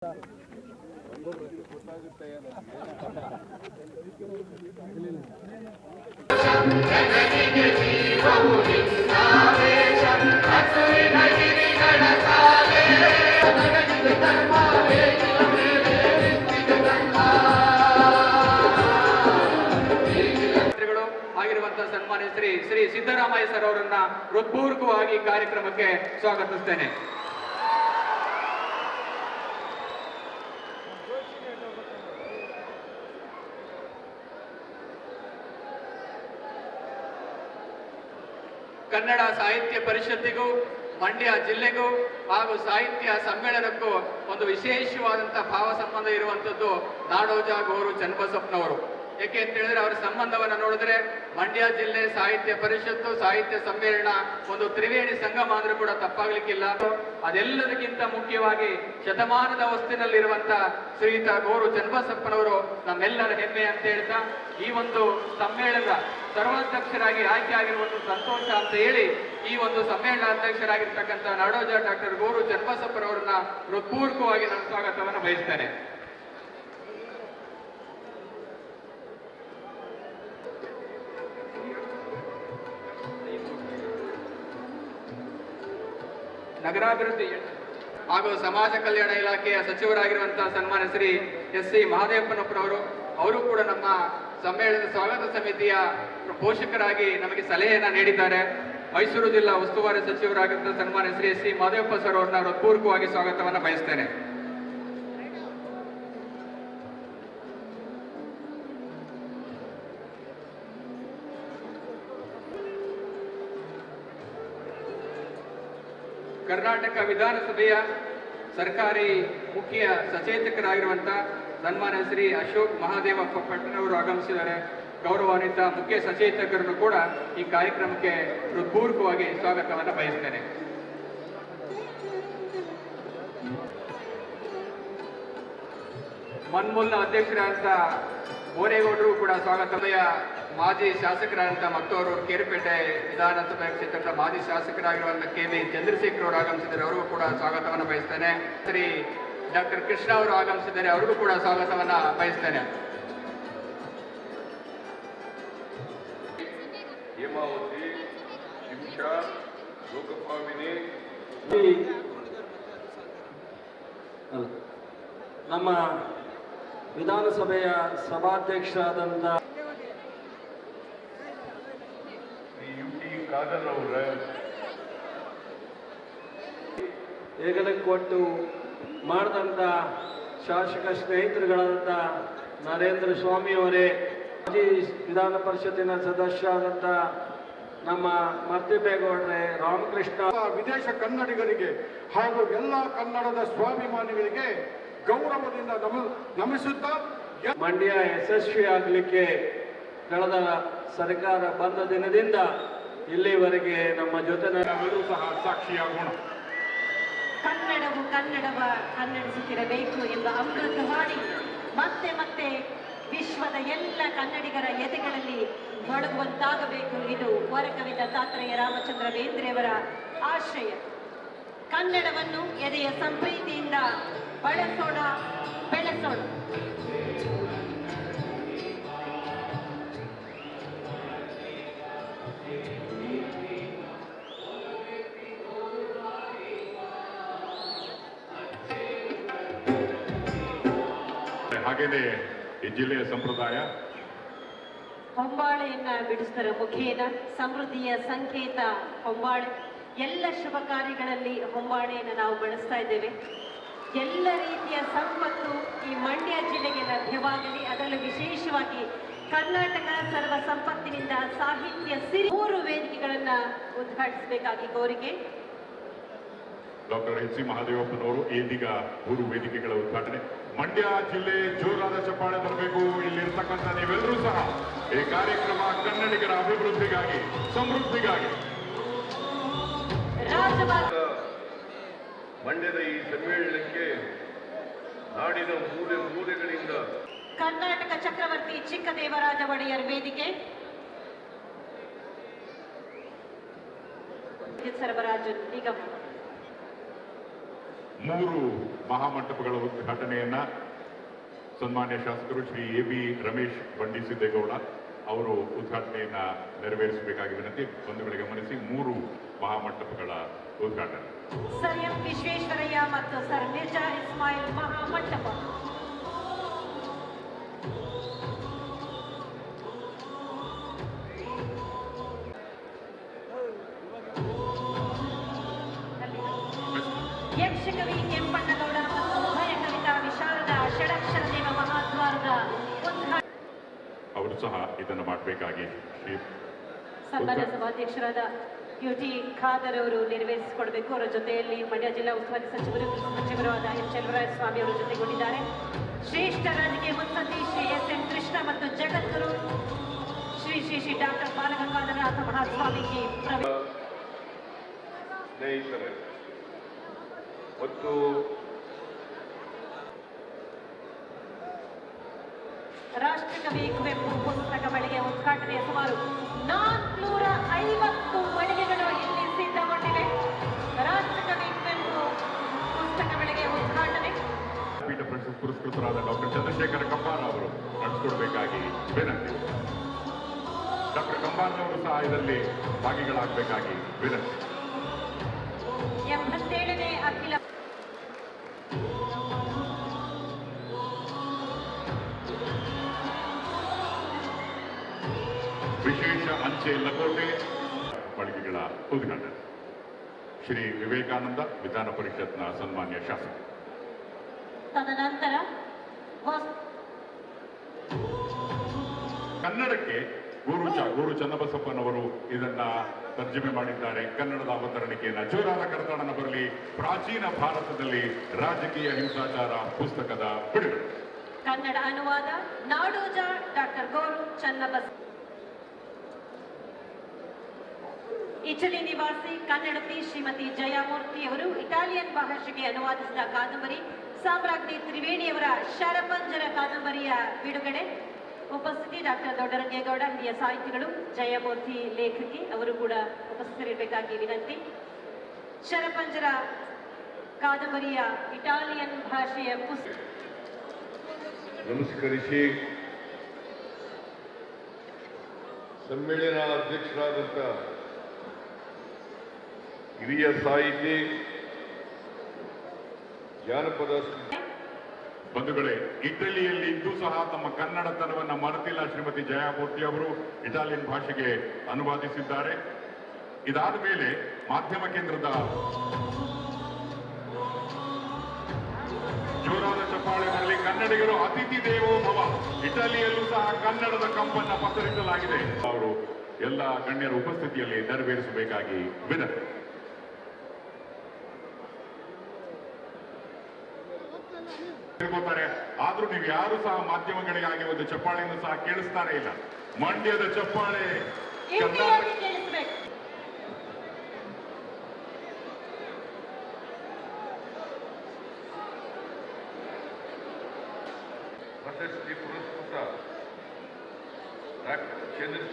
ಆಗಿರುವಂತಹ ಸನ್ಮಾನ್ಯ ಶ್ರೀ ಸಿದ್ದರಾಮಯ್ಯ ಸರ್ ಅವರನ್ನ ಹೃತ್ಪೂರ್ವಕವಾಗಿ ಕಾರ್ಯಕ್ರಮಕ್ಕೆ ಸ್ವಾಗತಿಸುತ್ತೇನೆ. ಕನ್ನಡ ಸಾಹಿತ್ಯ ಪರಿಷತ್ತಿಗೂ ಮಂಡ್ಯ ಜಿಲ್ಲೆಗೂ ಹಾಗೂ ಸಾಹಿತ್ಯ ಸಮ್ಮೇಳನಕ್ಕೂ ಒಂದು ವಿಶೇಷವಾದಂತಹ ಭಾವ ಸಂಬಂಧ ಇರುವಂತದ್ದು ನಾಡೋಜ ಗೋರು ಚನ್ನಬಸಪ್ಪನವರು. ಯಾಕೆ ಅಂತ ಹೇಳಿದ್ರೆ ಅವರ ಸಂಬಂಧವನ್ನು ನೋಡಿದ್ರೆ ಮಂಡ್ಯ ಜಿಲ್ಲೆ ಸಾಹಿತ್ಯ ಪರಿಷತ್ತು ಸಾಹಿತ್ಯ ಸಮ್ಮೇಳನ ಒಂದು ತ್ರಿವೇಣಿ ಸಂಗಮ ಅಂದ್ರೂ ಕೂಡ ತಪ್ಪಾಗ್ಲಿಕ್ಕಿಲ್ಲ. ಅದೆಲ್ಲದಕ್ಕಿಂತ ಮುಖ್ಯವಾಗಿ ಶತಮಾನದ ಹೊಸ್ತಿನಲ್ಲಿರುವಂತ ಶ್ರೀಯುತ ಗೋರು ಚನ್ನಬಸಪ್ಪನವರು ನಮ್ಮೆಲ್ಲರ ಹೆಮ್ಮೆ ಅಂತ ಹೇಳ್ತಾ ಈ ಒಂದು ಸಮ್ಮೇಳನದ ಸರ್ವಾಧ್ಯಕ್ಷರಾಗಿ ಆಯ್ಕೆ ಆಗಿರುವುದು ಸಂತೋಷ ಅಂತ ಹೇಳಿ ಈ ಒಂದು ಸಮ್ಮೇಳನ ಅಧ್ಯಕ್ಷರಾಗಿರ್ತಕ್ಕಂಥ ನಾಡೋಜ ಡಾಕ್ಟರ್ ಗೋರು ಚನ್ನಬಸಪ್ಪನವರನ್ನ ಹೃತ್ಪೂರ್ವಕವಾಗಿ ನನ್ನ ಸ್ವಾಗತವನ್ನು ಬಯಸ್ತೇನೆ. ನಗರಾಭಿವೃದ್ಧಿ ಹಾಗೂ ಸಮಾಜ ಕಲ್ಯಾಣ ಇಲಾಖೆಯ ಸಚಿವರಾಗಿರುವಂತಹ ಸನ್ಮಾನ್ಯ ಶ್ರೀ ಎಸ್ ಸಿ ಮಹದೇವಪ್ಪನವರವರು ಅವರು ಕೂಡ ನಮ್ಮ ಸಮ್ಮೇಳನದ ಸ್ವಾಗತ ಸಮಿತಿಯ ಪೋಷಕರಾಗಿ ನಮಗೆ ಸಲಹೆಯನ್ನ ನೀಡಿದ್ದಾರೆ. ಮೈಸೂರು ಜಿಲ್ಲಾ ಉಸ್ತುವಾರಿ ಸಚಿವರಾಗಿದ್ದ ಸನ್ಮಾನ್ಯ Shri S C Mahadevappa sir ಅವರನ್ನ ಹೃತ್ಪೂರ್ವಕವಾಗಿ ಸ್ವಾಗತವನ್ನು ಬಯಸ್ತೇನೆ. ಕರ್ನಾಟಕ ವಿಧಾನಸಭೆಯ ಸರ್ಕಾರಿ ಮುಖ್ಯ ಸಚೇತಕರಾಗಿರುವಂತಹ ಸನ್ಮಾನ್ಯ ಶ್ರೀ ಅಶೋಕ್ ಮಹಾದೇವಪ್ಪ ಪಟ್ಟಣವರು ಆಗಮಿಸಿದ್ದಾರೆ. ಗೌರವಾನ್ವಿತ ಮುಖ್ಯ ಸಚೇತಕರನ್ನು ಕೂಡ ಈ ಕಾರ್ಯಕ್ರಮಕ್ಕೆ ಹೃತ್ಪೂರ್ವಕವಾಗಿ ಸ್ವಾಗತವನ್ನು ಬಯಸ್ತೇನೆ. ಮನ್ಮೂಲ್ನ ಅಧ್ಯಕ್ಷರಾದಂಥ ಬೋರೇಗೌಡರು ಕೂಡ ಸ್ವಾಗತಮಯ ಮಾಜಿ ಶಾಸಕರಾದಂಥ ಮತ್ತವರು ಕೇರಪೇಟೆ ವಿಧಾನಸಭಾ ಕ್ಷೇತ್ರದ ಮಾಜಿ ಶಾಸಕರಾಗಿರುವಂಥ ಕೆ.ವಿ. ಚಂದ್ರಶೇಖರ್ ಅವರು ಆಗಮಿಸಿದ್ದಾರೆ. ಅವರಿಗೂ ಕೂಡ ಸ್ವಾಗತವನ್ನು ಬಯಸ್ತೇನೆ. ಶ್ರೀ ಡಾಕ್ಟರ್ ಕೃಷ್ಣ ಅವರು ಆಗಮಿಸಿದ್ದಾರೆ. ಅವರಿಗೂ ಕೂಡ ಸ್ವಾಗತವನ್ನು ಬಯಸ್ತೇನೆ. ಹೇಮಾವತಿ, ಶಿಂಷಾ, ಲೋಕಪಾವಿನಿ, ನಮ್ಮ ವಿಧಾನಸಭೆಯ ಸಭಾಧ್ಯಕ್ಷರಾದಂಥ ಯುಟಿ ಖಾದರ್ ಅವರ ಹೆಗಲಕ್ಕೆ ಕೊಟ್ಟು ಮಾಡಿದಂಥ ಶಾಸಕ ಸ್ನೇಹಿತರುಗಳಾದಂಥ ನರೇಂದ್ರ ಸ್ವಾಮಿಯವರೇ, ಮಾಜಿ ವಿಧಾನ ಪರಿಷತ್ತಿನ ಸದಸ್ಯರಾದಂಥ ನಮ್ಮ ಮರ್ತಿಬೇಗೌಡ್ರೆ, ರಾಮಕೃಷ್ಣ, ವಿದೇಶ ಕನ್ನಡಿಗರಿಗೆ ಹಾಗೂ ಎಲ್ಲ ಕನ್ನಡದ ಸ್ವಾಭಿಮಾನಿಗಳಿಗೆ ಗೌರವದಿಂದ ನಮಿಸುತ್ತಾ ಮಂಡ್ಯ ಯಶಸ್ವಿ ಆಗಲಿಕ್ಕೆ ಕಳೆದ ಸರ್ಕಾರ ಬಂದ ದಿನದಿಂದ ಇಲ್ಲಿವರೆಗೆ ನಮ್ಮ ಜೊತೆ ನಾವೆಲ್ಲರೂ ಸಹ ಸಾಕ್ಷಿಯಾಗೋಣ. ಕನ್ನಡವು ಕನ್ನಡಿಸುತ್ತಿರಬೇಕು ಎಂಬ ಅಮೃತವಾಣಿ ಮತ್ತೆ ಮತ್ತೆ ವಿಶ್ವದ ಎಲ್ಲ ಕನ್ನಡಿಗರ ಎದೆಗಳಲ್ಲಿ ಮೊಳಗುವಂತಾಗಬೇಕು. ಇದು ವರಕವಿದ ತಾತ್ರೇಯ ರಾಮಚಂದ್ರ ಬೇಂದ್ರೆಯವರ ಆಶಯ. ಕನ್ನಡವನ್ನು ಎದೆಯ ಸಂಪ್ರೀತಿಯಿಂದ ಬಳಸೋಣ, ಬೆಳೆಸೋಣ. ಹಾಗೇನೆ ಈ ಜಿಲ್ಲೆಯ ಸಂಪ್ರದಾಯ ಹೊಂಬಾಳೆಯನ್ನ ಬಿಡಿಸುವುದರ ಮುಖೇನ ಸಮೃದ್ಧಿಯ ಸಂಕೇತ ಹೊಂಬಾಳೆ. ಎಲ್ಲ ಶುಭ ಕಾರ್ಯಗಳಲ್ಲಿ ಹೊಂಬಾಳೆಯನ್ನು ನಾವು ಬಳಸ್ತಾ ಇದ್ದೇವೆ. ಎಲ್ಲ ರೀತಿಯ ಸಂಪತ್ತು ಈ ಮಂಡ್ಯ ಜಿಲ್ಲೆಗೆ ಲಭ್ಯವಾಗಲಿ, ಅದರಲ್ಲೂ ವಿಶೇಷವಾಗಿ ಕರ್ನಾಟಕ ಸರ್ವ ಸಂಪತ್ತಿನಿಂದ ಸಾಹಿತ್ಯ ಸಿರಿ 3 ವೇದಿಕೆಗಳನ್ನ ಉದ್ಘಾಟಿಸಬೇಕಾಗಿ ಕೋರಿಕೆ. ಡಾಕ್ಟರ್ ಎಸ್ ಸಿ ಮಹದೇವಪ್ಪನವರು ಇದೀಗ 3 ವೇದಿಕೆಗಳ ಉದ್ಘಾಟನೆ. ಮಂಡ್ಯ ಜಿಲ್ಲೆ ಜೋರಾದ ಚಪ್ಪಾಳೆ ಬರಬೇಕು. ಇಲ್ಲಿರ್ತಕ್ಕಂಥ ನೀವೆಲ್ಲರೂ ಸಹ ಈ ಕಾರ್ಯಕ್ರಮ ಕನ್ನಡಿಗರ ಅಭಿವೃದ್ಧಿಗಾಗಿ, ಸಮೃದ್ಧಿಗಾಗಿ. ಮಂಡ್ಯದ ಈ ಸಮ್ಮೇಳನಕ್ಕೆ ನಾಡಿನ ಮೂಲೆ ಮೂಲೆಗಳಿಂದ ಕರ್ನಾಟಕ ಚಕ್ರವರ್ತಿ ಚಿಕ್ಕದೇವರಾಜ ಒಡೆಯರ್ ವೇದಿಕೆ, ಸರಬರಾಜು ನಿಗಮ, 3 ಮಹಾಮಂಟಪಗಳ ಉದ್ಘಾಟನೆಯನ್ನ ಸನ್ಮಾನ್ಯ ಶಾಸಕರು ಶ್ರೀ AB ರಮೇಶ್ ಬಂಡಿಸಿದ್ದೇಗೌಡ ಅವರು ಉದ್ಘಾಟನೆಯನ್ನ ನೆರವೇರಿಸಬೇಕಾಗಿ ವಿನಂತಿ. ಬಂಧುಗಳಿಗೆ ಗಮನಿಸಿ, 3 ಮಹಾಮಂಟಪಗಳ ಉದ್ಘಾಟನೆ. ಸರ್ ಎಂ ವಿಶ್ವೇಶ್ವರಯ್ಯ ಮತ್ತು ಸರ್ ಮಿರ್ಜಾ ಇಸ್ಮಾಯಿಲ್ ಮಹಾಮಂಟಪ. ಯಕ್ಷಕವಿ ಕೆಂಪಣ್ಣಗೌಡ ಮತ್ತು ಉಭಯ ಕವಿತಾ ವಿಶಾರದ ಷಡಕ್ಷರ ದೇವ ಮಹಾದ್ವಾರದ ಉದ್ಘಾಟನೆ. ಅವರು ಸಹ ಇದನ್ನು ಮಾಡಬೇಕಾಗಿ ಶ್ರೀ ಸನ್ಮಾನ್ಯ ಸಭಾಧ್ಯಕ್ಷರಾದ UT ಖಾದರ್ ಅವರು ನೆರವೇರಿಸಿಕೊಡಬೇಕು. ಅವರ ಜೊತೆಯಲ್ಲಿ ಮಂಡ್ಯ ಜಿಲ್ಲಾ ಉಸ್ತುವಾರಿ ಸಚಿವರು ಕೃಷಿ ಸಚಿವರು ಆದ ಎಂ ಚಲುವರಾಯಸ್ವಾಮಿ ಅವರು ಜೊತೆಗೊಂಡಿದ್ದಾರೆ. ಶ್ರೇಷ್ಠ ರಾಜಕೀಯ ಮುತ್ಸದ್ದಿ ಶ್ರೀ SM ಕೃಷ್ಣ ಮತ್ತು ಜಗದ್ಗುರು ಶ್ರೀ ಶ್ರೀ ಶ್ರೀ ಡಾಕ್ಟರ್ ಬಾಲಗಂಗಾಧರನಾಥ ಮಹಾಸ್ವಾಮೀಜಿ ಸ್ನೇಹಿತರೆ ಮತ್ತು ರಾಷ್ಟ್ರಕವಿ ಕುವೆಂಪು ಪುಸ್ತಕ ಮಳಿಗೆ ಉದ್ಘಾಟನೆಯ ಸುಮಾರು 450 ಮಳಿಗೆಗಳು ಇಲ್ಲಿ ಸಿದ್ಧಗೊಂಡಿವೆ. ರಾಷ್ಟ್ರಕವಿ ಕುವೆಂಪು ಪುಸ್ತಕ ಮಳಿಗೆ ಉದ್ಘಾಟನೆ. ಪೀಠ ಪ್ರಶಸ್ತಿ ಪುರಸ್ಕೃತರಾದ ಡಾಕ್ಟರ್ ಚಂದ್ರಶೇಖರ ಕಂಬಾರ ಅವರು ನಡೆಸಿಕೊಡಬೇಕಾಗಿ ವಿನಂತಿ. ಡಾಕ್ಟರ್ ಕಂಬಾರನವರು ಸಹ ಇದರಲ್ಲಿ ಭಾಗಿಗಳಾಗಬೇಕಾಗಿ ವಿನಂತಿ. 87ನೇ ಅಖಿಲ ವಿಶೇಷ ಅಂಚೆ ಲಕೋಟೆ ಮಳಿಗೆಗಳ ಉದ್ಘಾಟನೆ. ಶ್ರೀ ವಿವೇಕಾನಂದ ವಿಧಾನ ಪರಿಷತ್ನ ಸನ್ಮಾನ್ಯ ಶಾಸಕ. ತದನಂತರ ಕನ್ನಡಕ್ಕೆ ಗೋರು ಚನ್ನಬಸಪ್ಪನವರು ಇದನ್ನ ತರ್ಜಮೆ ಮಾಡಿದ್ದಾರೆ. ಕನ್ನಡದ ಅವತರಣಿಕೆಯನ್ನ ಜೋರಾದ ಕರತಾಡನ ಬರಲಿ. ಪ್ರಾಚೀನ ಭಾರತದಲ್ಲಿ ರಾಜಕೀಯ ಹಿಂಸಾಚಾರ ಪುಸ್ತಕದ ಬಿಡುಗಡೆ. ಕನ್ನಡ ಅನುವಾದ ನಾಡೋಜ ಡಾಕ್ಟರ್ ಗೋರು ಚನ್ನಬಸಪ್ಪ. ಇಟಲಿ ನಿವಾಸಿ ಕನ್ನಡತಿ ಶ್ರೀಮತಿ ಜಯಮೂರ್ತಿ ಅವರು ಇಟಾಲಿಯನ್ ಭಾಷೆಗೆ ಅನುವಾದಿಸಿದ ಕಾದಂಬರಿ ಸಾಮ್ರಾಜ್ಞಿ ತ್ರಿವೇಣಿಯವರ ಶರಪಂಜರ ಕಾದಂಬರಿಯ ಬಿಡುಗಡೆ. ಉಪಸ್ಥಿತಿ ಡಾಕ್ಟರ್ ದೊಡ್ಡರಂಗೇಗೌಡ, ಹಿರಿಯ ಸಾಹಿತಿಗಳು. ಜಯಮೂರ್ತಿ ಲೇಖಕಿ, ಅವರು ಕೂಡ ಉಪಸ್ಥಿತರಿರಬೇಕಾಗಿ ವಿನಂತಿ. ಶರಪಂಜರ ಕಾದಂಬರಿಯ ಇಟಾಲಿಯನ್ ಭಾಷೆಯ ಪುಸ್ತಕ. ನಮಸ್ಕರಿಸಿ ಸಮ್ಮೇಳನ ಅಧ್ಯಕ್ಷರಾದಂಥ ಹಿರಿಯ ಸಾಹಿತಿ ಜಾನಪದ ಬಂಧುಗಳೇ, ಇಟಲಿಯಲ್ಲಿ ಇದ್ದು ಸಹ ತಮ್ಮ ಕನ್ನಡತನವನ್ನ ಮರೆತಿಲ್ಲ ಶ್ರೀಮತಿ ಜಯಮೂರ್ತಿ ಅವರು ಇಟಾಲಿಯನ್ ಭಾಷೆಗೆ ಅನುವಾದಿಸಿದ್ದಾರೆ. ಇದಾದ ಮೇಲೆ ಮಾಧ್ಯಮ ಕೇಂದ್ರದ ಜೋರಾದ ಚಪ್ಪಾಳೆ ಬರಲಿ. ಕನ್ನಡಿಗರು ಅತಿಥಿ ದೇವೋ ಭವ. ಇಟಲಿಯಲ್ಲೂ ಸಹ ಕನ್ನಡದ ಕಂಪನ್ನ ಪಸರಿಸಲಾಗಿದೆ. ಅವರು ಎಲ್ಲ ಗಣ್ಯರ ಉಪಸ್ಥಿತಿಯಲ್ಲಿ ನೆರವೇರಿಸಬೇಕಾಗಿ ವಿನಂತಿ. ತಿಳ್ಕೊತಾರೆ. ಆದ್ರೂ ನೀವು ಯಾರು ಸಹ ಮಾಧ್ಯಮಗಳಿಗಾಗಿ ಒಂದು ಚಪ್ಪಾಳೆಯನ್ನು ಸಹ ಕೇಳಿಸ್ತಾನೆ ಇಲ್ಲ. ಮಂಡ್ಯದ ಚಪ್ಪಾಳೆ ಪ್ರಶಸ್ತಿ ಪುರಸ್ಕೃತ ಡಾಕ್ಟರ್ ಚಂದ್ರಶೇಖರ್